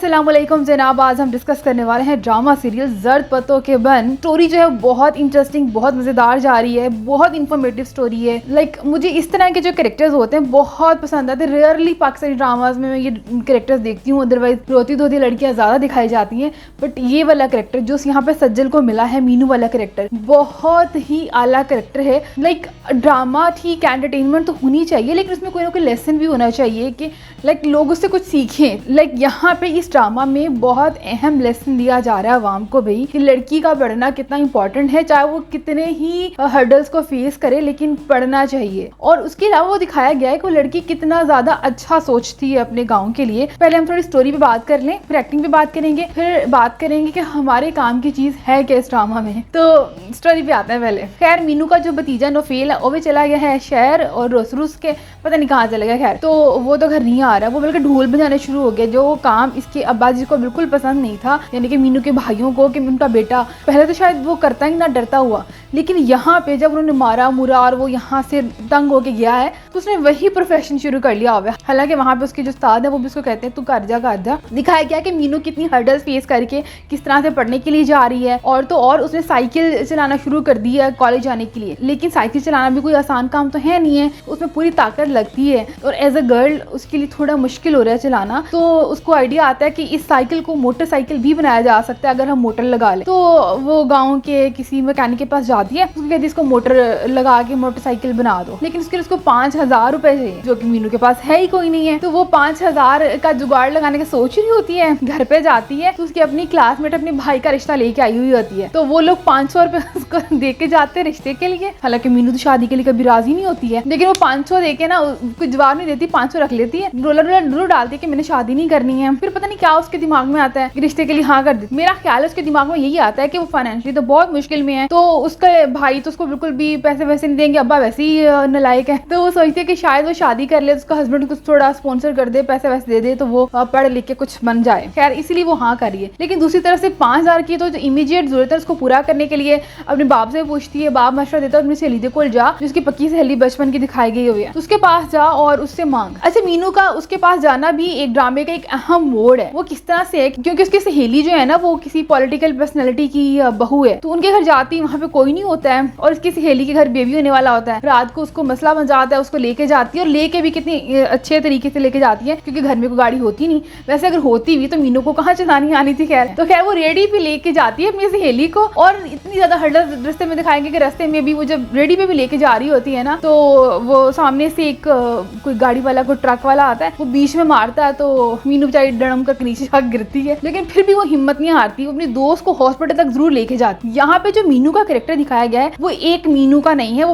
अस्सलाम वालेकुम जनाब, आज हम डिस्कस करने वाले हैं ड्रामा सीरियल जर्द पत्तों के बन। स्टोरी जो है बहुत इंटरेस्टिंग, बहुत मज़ेदार जा रही है, बहुत इन्फॉर्मेटिव स्टोरी है। मुझे इस तरह के जो कैरेक्टर्स होते हैं बहुत पसंद आते हैं। रेयरली पाकिस्तानी ड्रामाज में मैं ये कैरेक्टर्स देखती हूँ, अदरवाइज रोती धोती लड़कियाँ ज़्यादा दिखाई जाती हैं। बट ये वाला कैरेक्टर जो यहाँ पे सज्जल को मिला है, मीनू वाला कैरेक्टर, बहुत ही आला कैरेक्टर है। ड्रामा ठीक एंटरटेनमेंट तो होनी चाहिए, लेकिन उसमें कोई ना कोई लेसन भी होना चाहिए कि लोग उससे कुछ सीखें। यहाँ पे इस ड्रामा में बहुत अहम लेसन दिया जा रहा है आवाम को भाई, कि लड़की का पढ़ना कितना इंपॉर्टेंट है, चाहे वो कितने ही हर्डल्स को फेस करे, लेकिन पढ़ना चाहिए। और उसके अलावा वो दिखाया गया है कि वो लड़की कितना ज्यादा अच्छा सोचती है अपने गाँव के लिए। पहले हम थोड़ी स्टोरी पे बात कर लें, फिर एक्टिंग पे बात करेंगे, फिर बात करेंगे कि हमारे काम की चीज है क्या इस ड्रामा में। तो स्टोरी पे आते हैं पहले। खैर, मीनू का जो भतीजा नोफेल है वो भी चला गया है शहर, और रोसरूस के पता नहीं कहाँ चला गया। खैर, तो वो तो घर नहीं आ रहा, वो बल्कि ढोल बजाने शुरू हो गया, जो काम इसके अब्बा जी को बिल्कुल पसंद नहीं था, यानी कि मीनू के भाइयों को, कि उनका बेटा पहले तो शायद वो करता ही ना, डरता हुआ, लेकिन यहाँ पे जब उन्होंने मारा मुरा और वो यहाँ से तंग होके गया है, तो उसने वही प्रोफेशन शुरू कर लिया हुआ है। हालांकि वहाँ पे उसके जो उस्ताद है वो भी उसको कहते हैं तू कर जा। दिखाया गया कि मीनू कितनी हर्डल्स फेस करके किस तरह से पढ़ने के लिए जा रही है। और तो और उसने साइकिल चलाना शुरू कर दी है कॉलेज जाने के लिए, लेकिन साइकिल चलाना भी कोई आसान काम तो है नहीं है, उसमें पूरी ताकत लगती है, और एज अ गर्ल उसके लिए थोड़ा मुश्किल हो रहा है चलाना। तो उसको आइडिया आता है कि इस साइकिल को मोटरसाइकिल भी बनाया जा सकता है अगर हम मोटर लगा ले। तो वो गाँव के किसी मैकेनिक के पास जाती है, उसको कहती है इसको मोटर लगा के मोटरसाइकिल बना दो, लेकिन उसके लिए उसको 5,000 रुपए चाहिए, जो कि मीनू के पास है ही कोई नहीं है। तो वो 5,000 का जुगाड़ लगाने की सोच रही होती है, घर पे जाती है तो उसकी अपनी क्लासमेट अपने भाई का रिश्ता लेके आई हुई होती है। तो वो लोग 500 रुपए उसको दे के जाते हैं रिश्ते के लिए। हालांकि मीनू तो शादी के लिए कभी राजी नहीं होती है, लेकिन वो 500 दे के ना कोई जवाब नहीं देती, 500 रख लेती है, रोला डालती है कि मैंने शादी नहीं करनी है। फिर पता नहीं क्या उसके दिमाग में आता है कि रिश्ते के लिए हाँ कर दी। मेरा ख्याल है उसके दिमाग में यही आता है कि वो फाइनेंशियली तो बहुत मुश्किल में है, तो उसके भाई तो उसको बिल्कुल भी पैसे वैसे नहीं देंगे, अब्बा वैसे ही नालायक है। तो वो सोचती है कि शायद वो शादी कर ले, उसका हस्बैंड कुछ थोड़ा स्पॉन्सर कर दे, पैसे वैसे दे दे, तो वो पढ़ लिख के कुछ बन जाए। खैर, इसीलिए वो हाँ करिए। लेकिन दूसरी तरफ से 5,000 की तो इमीडिएट जरूरत है उसको पूरा करने के लिए अपने बाप से पूछती है। बाप मशवरा देता है अपनी सहेली दे कोल जा, जिसकी पक्की सहेली बचपन की दिखाई गई हुई है, तो उसके पास जा और उससे मांग। अच्छा, मीनू का उसके पास जाना भी एक ड्रामे का एक अहम मोड़ है। वो किस तरह से है, क्योंकि उसकी सहेली जो है ना वो किसी पॉलिटिकल पर्सनैलिटी की बहू है, तो उनके घर जाती है, वहाँ पे कोई नहीं होता है, और उसकी सहेली के घर बेबी होने वाला होता है। रात को उसको मसला बन जाता है, उसको लेके जाती है, और लेके भी कितनी अच्छे तरीके से लेके जाती है, क्योंकि घर में कोई गाड़ी होती नहीं। वैसे अगर होती भी तो मीनू को कहाँ चलानी आनी थी। खैर, तो खैर वो रेडी पे लेके जाती है अपनी सहेली को, और इतनी ज्यादा हर्डल रास्ते में दिखाएंगे कि रास्ते में भी वो जब रेडी पे भी लेके जा रही होती है ना, तो वो सामने से एक कोई गाड़ी वाला, कोई ट्रक वाला आता है, वो बीच में मारता है, तो मीनू बेचारी डड़म कर नीचे जाकर गिरती है, लेकिन फिर भी वो हिम्मत नहीं हारती, वो अपने दोस्त को हॉस्पिटल तक जरूर लेके जाती है। यहाँ पे जो मीनू का कैरेक्टर दिखाया गया है वो एक मीनू का नहीं है, वो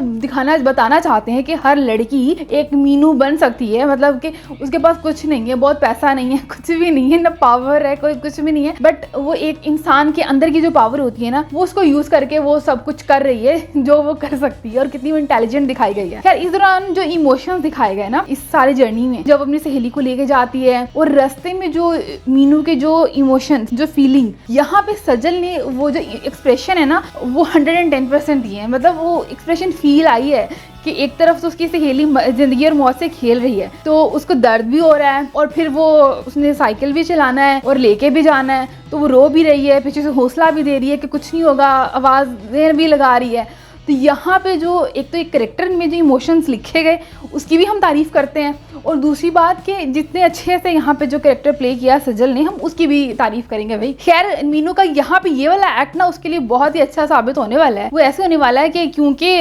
बताना चाहते हैं कि हर लड़की एक मीनू बन सकती है, मतलब कि उसके पास कुछ नहीं है, बहुत पैसा नहीं है, कुछ भी नहीं है, ना पावर है, कोई कुछ भी नहीं है, बट वो एक इंसान के अंदर की जो पावर होती है ना, वो उसको यूज करके वो सब कुछ कर रही है जो वो कर सकती है, और कितनी वो इंटेलिजेंट दिखाई गई है। खैर, इस दौरान जो इमोशंस दिखाए गए ना इस सारी जर्नी में, जब अपनी सहेली को लेके जाती है और रास्ते में जो मीनू के जो इमोशंस, जो फीलिंग, यहाँ पे सजल ने वो जो एक्सप्रेशन है ना वो 110% दिए हैं। मतलब वो एक्सप्रेशन फील आई है कि एक तरफ तो उसकी सहेली जिंदगी और मौत से खेल रही है, तो उसको दर्द भी हो रहा है, और फिर वो उसने साइकिल भी चलाना है और लेके भी जाना है, तो वो रो भी रही है, पीछे से हौसला भी दे रही है कि कुछ नहीं होगा, आवाज़ें भी लगा रही है। तो यहाँ पे जो एक तो एक करेक्टर में जो इमोशंस लिखे गए उसकी भी हम तारीफ करते हैं, और दूसरी बात कि जितने अच्छे से यहाँ पे जो करेक्टर प्ले किया सजल ने, हम उसकी भी तारीफ करेंगे भाई। खैर, मीनू का यहाँ पे ये वाला एक्ट ना उसके लिए बहुत ही अच्छा साबित होने वाला है। वो ऐसे होने वाला है कि क्योंकि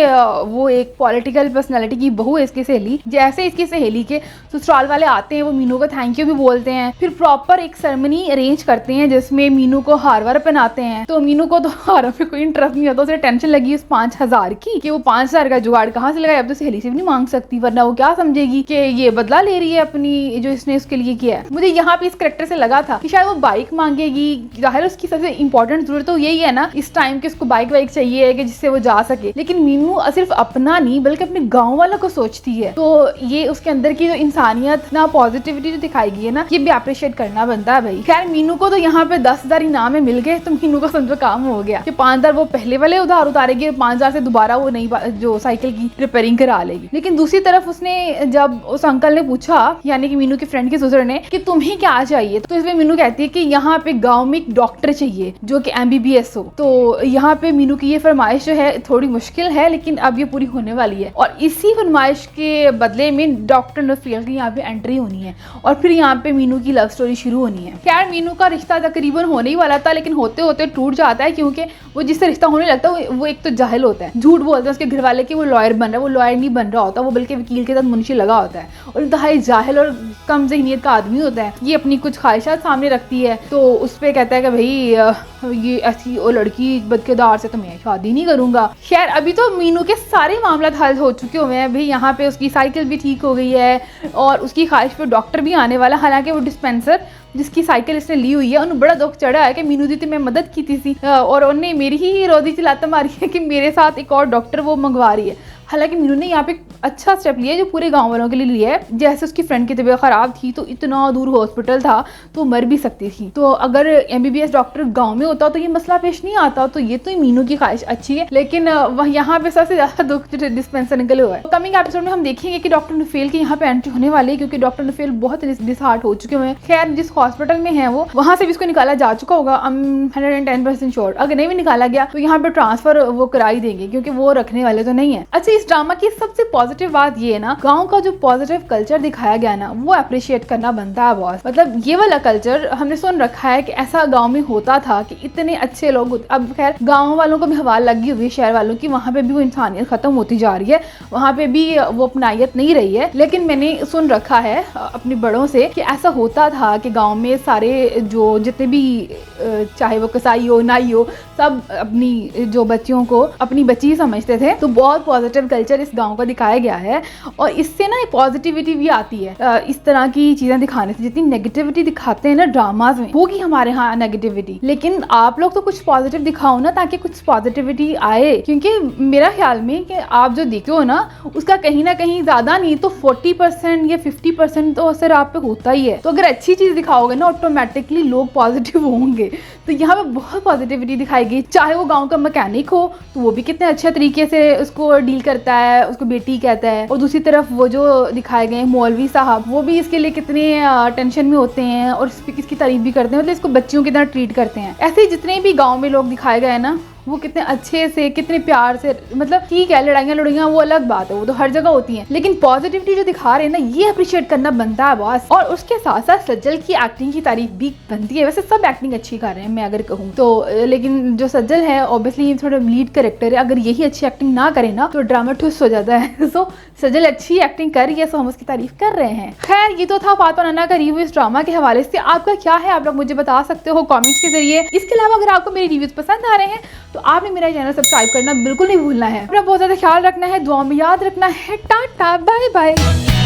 वो एक पॉलिटिकल पर्सनैलिटी की बहू है इसकी सहेली, जैसे इसकी सहेली के ससुराल वाले आते हैं वो मीनू को थैंक यू भी बोलते हैं, फिर प्रॉपर एक सेरेमनी अरेंज करते हैं जिसमें मीनू को हार वार पहनाते हैं। तो मीनू को तो हारों में कोई इंटरेस्ट नहीं होता, उसे टेंशन लगी उस 5,000 की कि वो 5,000 का जुगाड़ कहाँ से लगाए, अब तो सहेली से भी नहीं मांग सकती, वरना वो क्या समझेगी कि ये बदला ले रही है अपनी जो इसने उसके लिए किया है। मुझे यहाँ पे इस करेक्टर से लगा था कि शायद वो बाइक मांगेगी, जाहिर उसकी सबसे इंपॉर्टेंट जरूरत तो यही है ना इस टाइम कि उसको बाइक चाहिए है कि जिससे वो जा सके, लेकिन मीनू सिर्फ अपना नहीं बल्कि अपने गाँव वालों को सोचती है। तो ये उसके अंदर की जो इंसानियत ना पॉजिटिविटी जो दिखाई गई है ना, ये भी अप्रिशिएट करना बनता है भाई। खैर, मीनू को तो यहाँ पे 10,000 इनाम में मिल गए, तो मीनू को समझो काम हो गया कि 5,000 वो पहले वाले उधार उतारेगी, 5,000 से दोबारा वो नई जो साइकिल की रिपेयरिंग करा लेगी। लेकिन दूसरी तरफ तरफ उसने जब उस अंकल ने पूछा, यानी कि मीनू के फ्रेंड के सिस्टर ने, कि तुम्हें क्या चाहिए, तो इसमें मीनू कहती है कि यहाँ पे गांव में एक डॉक्टर चाहिए जो कि MBBS हो। तो यहाँ पे मीनू की ये फरमाइश जो है थोड़ी मुश्किल है, लेकिन अब ये पूरी होने वाली है और इसी फरमाइश के बदले में डॉक्टर नफील की यहाँ पे एंट्री होनी है और फिर यहाँ पे मीनू की लव स्टोरी शुरू होनी है। खैर मीनू का रिश्ता तकरीबन होने ही वाला था, लेकिन होते होते टूट जाता है, क्योंकि वो जिससे रिश्ता होने लगता है वो एक तो जाहिल होता है, झूठ बोलते हैं उसके घर वाले कि वो लॉयर बन रहा है, वो लॉयर नहीं बन रहा होता, वो बल्कि वकील के साथ मुंशी लगा होता है और इंतहाई जाहिल और कम ज़हनियत का आदमी होता है। ये अपनी कुछ ख्वाहिशात सामने रखती है तो उस पर कहता है कि भाई ये ऐसी वो लड़की बदकिरदार से तो मैं शादी नहीं करूंगा। खैर अभी तो मीनू के सारे मामला हल हो चुके हुए हैं भाई, यहाँ पे उसकी साइकिल भी ठीक हो गई है और उसकी ख्वाहिश पे डॉक्टर भी आने वाला। हालांकि वो डिस्पेंसर जिसकी साइकिल इसने ली हुई है उन्हें बड़ा दुख चढ़ा है कि मीनू दी तो मैं मदद की थी और उन्हें मेरी ही रोदी चिल्लाता मारी है कि मेरे साथ एक और डॉक्टर वो मंगवा रही है। हालांकि मीनू ने यहाँ पे अच्छा स्टेप लिया है जो पूरे गांव वालों के लिए लिया है। जैसे उसकी फ्रेंड की तबीयत ख़राब थी तो इतना दूर हॉस्पिटल था तो मर भी सकती थी, तो अगर MBBS डॉक्टर गांव में होता तो ये मसला पेश नहीं आता। तो ये तो मीनू की ख्वाहिश अच्छी है, लेकिन वह यहाँ पे सबसे ज़्यादा दुख डिस्पेंसर निकले हुआ है। कमिंग एपिसोड में हम देखेंगे कि डॉक्टर नफील की यहाँ पे एंट्री होने वाली है, क्योंकि डॉक्टर नफील बहुत डिसहार्ट हो चुके हैं। खैर जिस हॉस्पिटल में है वो वहाँ से भी इसको निकाला जा चुका होगा, 110% श्योर। अगर नहीं भी निकाला गया तो यहाँ पे ट्रांसफर वो कराई देंगे, क्योंकि वो रखने वाले तो नहीं है। अच्छा इस ड्रामा की सबसे पॉजिटिव बात ये है ना, गांव का जो पॉजिटिव कल्चर दिखाया गया ना वो अप्रिशिएट करना बनता है बॉस। मतलब ये वाला कल्चर हमने सुन रखा है कि ऐसा गांव में होता था कि इतने अच्छे लोग, अब खैर गांव वालों को भी हवा लगी हुई है शहर वालों की, वहाँ पे भी वो इंसानियत खत्म होती जा रही है, वहाँ पे भी वो अपनायत नहीं रही है। लेकिन मैंने सुन रखा है अपने बड़ों से कि ऐसा होता था कि गाँव में सारे जो जितने भी चाहे वो कसाई हो नाई हो सब अपनी जो बच्चियों को अपनी बच्ची समझते थे। तो बहुत पॉजिटिव कल्चर इस गांव का दिखाया गया है और इससे ना पॉजिटिविटी भी आती है। इस तरह की चीजें दिखाने से जितनी नेगेटिविटी दिखाते हैं ना ड्रामाज में होगी हमारे यहाँ नेगेटिविटी, लेकिन आप लोग तो कुछ पॉजिटिव दिखाओ ना ताकि कुछ पॉजिटिविटी आए। क्योंकि मेरा ख्याल में कि आप जो देखते हो ना उसका कहीं ना कहीं ज्यादा नहीं तो 40% या 50% तो असर आप पे होता ही है। तो अगर अच्छी चीज दिखाओगे ना ऑटोमेटिकली लोग पॉजिटिव होंगे। तो यहाँ पे बहुत पॉजिटिविटी दिखाई गई, चाहे वो गाँव का मैकेनिक हो तो वो भी कितने अच्छे तरीके से उसको डील करता है, उसको बेटी कहता है, और दूसरी तरफ वो जो दिखाए गए मौलवी साहब वो भी इसके लिए कितने टेंशन में होते हैं और इसकी तारीफ भी करते हैं, मतलब इसको बच्चियों की तरह ट्रीट करते हैं। ऐसे ही जितने भी गांव में लोग दिखाए गए ना वो कितने अच्छे से कितने प्यार से, मतलब ठीक है लड़ाइयाँ वो अलग बात है, वो तो हर जगह होती हैं, लेकिन पॉजिटिविटी जो दिखा रहे हैं ना ये अप्रिशिएट करना बनता है बॉस। और उसके साथ साथ सज्जल की एक्टिंग की तारीफ भी बनती है। वैसे सब एक्टिंग अच्छी कर रहे हैं मैं अगर कहूँ तो, लेकिन जो सज्जल है ऑब्वियसली थोड़ा लीड कैरेक्टर है, अगर यही अच्छी एक्टिंग ना करे ना तो ड्रामा ठुस हो जाता है। सो सज्जल अच्छी एक्टिंग कर रही है, सो हम उसकी तारीफ कर रहे हैं। खैर ये तो था फातमा नन्ना का रिव्यू इस ड्रामा के हवाले से। आपका क्या है आप लोग मुझे बता सकते हो कॉमेंट्स के जरिए। इसके अलावा अगर आपको मेरे रिव्यूज पसंद आ रहे हैं तो आपने मेरा चैनल सब्सक्राइब करना बिल्कुल नहीं भूलना है। अपना बहुत ज़्यादा ख्याल रखना है, दुआ में याद रखना है। Ta ta bye bye.